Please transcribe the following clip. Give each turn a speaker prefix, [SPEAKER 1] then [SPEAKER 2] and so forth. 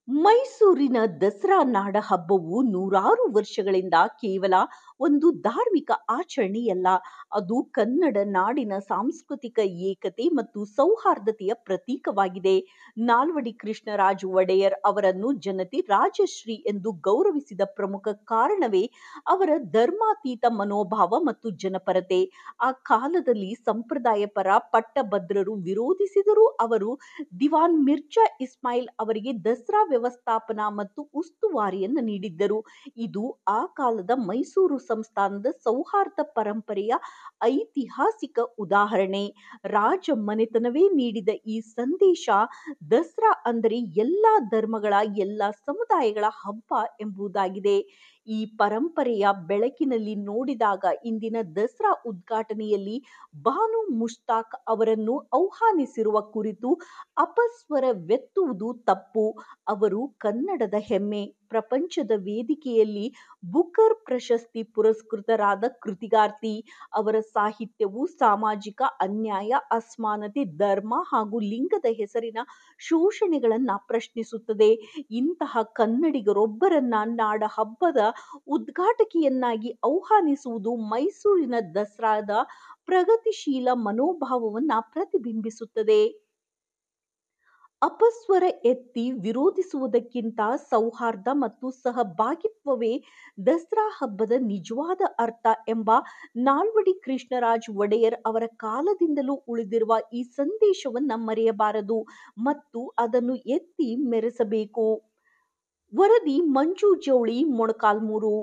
[SPEAKER 1] ಮೈಸೂರಿನ ದಸರಾ ನಾಡ ಹಬ್ಬವು ನೂರಾರು ವರ್ಷಗಳಿಂದ ಕೇವಲ ಒಂದು ಧಾರ್ಮಿಕ ಆಚರಣೆಯಲ್ಲ. ಅದು ಕನ್ನಡ ನಾಡಿನ ಸಾಂಸ್ಕೃತಿಕ ಏಕತೆ ಮತ್ತು ಸೌಹಾರ್ದತೆಯ ಪ್ರತೀಕವಾಗಿದೆ. ನಾಲ್ವಡಿ ಕೃಷ್ಣರಾಜ ಒಡೆಯರ್ ಅವರನ್ನು ಜನತೆ ರಾಜಶ್ರೀ ಎಂದು ಗೌರವಿಸಿದ ಪ್ರಮುಖ ಕಾರಣವೇ ಅವರ ಧರ್ಮಾತೀತ ಮನೋಭಾವ ಮತ್ತು ಜನಪರತೆ. ಆ ಕಾಲದಲ್ಲಿ ಸಂಪ್ರದಾಯ ಪರ ಪಟ್ಟಭದ್ರರು ವಿರೋಧಿಸಿದರೂ ಅವರು ದಿವಾನ್ ಮಿರ್ಜಾ ಇಸ್ಮಾಯಿಲ್ ಅವರಿಗೆ ದಸರಾ ವ್ಯವಸ್ಥಾಪನಾ ಮತ್ತು ಉಸ್ತುವಾರಿಯನ್ನು ನೀಡಿದ್ದರು. ಇದು ಆ ಕಾಲದ ಮೈಸೂರು ಸಂಸ್ಥಾನದ ಸೌಹಾರ್ದ ಪರಂಪರೆಯ ಐತಿಹಾಸಿಕ ಉದಾಹರಣೆ. ರಾಜ ಮನೆತನವೇ ನೀಡಿದ ಈ ಸಂದೇಶ ದಸರಾ ಅಂದರೆ ಎಲ್ಲಾ ಧರ್ಮಗಳ, ಎಲ್ಲಾ ಸಮುದಾಯಗಳ ಹಬ್ಬ ಎಂಬುದಾಗಿದೆ. ಈ ಪರಂಪರೆಯ ಬೆಳಕಿನಲ್ಲಿ ನೋಡಿದಾಗ ಇಂದಿನ ದಸರಾ ಉದ್ಘಾಟನೆಯಲ್ಲಿ ಬಾನು ಮುಷ್ತಾಕ್ ಅವರನ್ನು ಆಹ್ವಾನಿಸಿರುವ ಕುರಿತು ಅಪಸ್ವರವೆತ್ತುವುದು ತಪ್ಪು. ಅವರು ಕನ್ನಡದ ಹೆಮ್ಮೆ. ಪ್ರಪಂಚದ ವೇದಿಕೆಯಲ್ಲಿ ಬುಕರ್ ಪ್ರಶಸ್ತಿ ಪುರಸ್ಕೃತರಾದ ಕೃತಿಗಾರ್ತಿ. ಅವರ ಸಾಹಿತ್ಯವು ಸಾಮಾಜಿಕ ಅನ್ಯಾಯ, ಅಸಮಾನತೆ, ಧರ್ಮ ಹಾಗೂ ಲಿಂಗದ ಹೆಸರಿನ ಶೋಷಣೆಗಳನ್ನ ಪ್ರಶ್ನಿಸುತ್ತದೆ. ಇಂತಹ ಕನ್ನಡಿಗರೊಬ್ಬರನ್ನ ನಾಡ ಹಬ್ಬದ ಉದ್ಘಾಟಕಿಯನ್ನಾಗಿ ಆಹ್ವಾನಿಸುವುದು ಮೈಸೂರಿನ ದಸರಾದ ಪ್ರಗತಿಶೀಲ ಮನೋಭಾವವನ್ನ ಪ್ರತಿಬಿಂಬಿಸುತ್ತದೆ. ಅಪಸ್ವರ ಎತ್ತಿ ವಿರೋಧಿಸುವುದಕ್ಕಿಂತ ಸೌಹಾರ್ದ ಮತ್ತು ಸಹಭಾಗಿತ್ವವೇ ದಸರಾ ಹಬ್ಬದ ನಿಜವಾದ ಅರ್ಥ ಎಂಬ ನಾಲ್ವಡಿ ಕೃಷ್ಣರಾಜ ಒಡೆಯರ್ ಅವರ ಕಾಲದಿಂದಲೂ ಉಳಿದಿರುವ ಈ ಸಂದೇಶವನ್ನ ಮರೆಯಬಾರದು ಮತ್ತು ಅದನ್ನು ಎತ್ತಿ ಮೆರೆಸಬೇಕು. ವರದಿ ಮಂಜು ಜೋಳಿ, ಮೊಳಕಾಲ್ಮೂರು.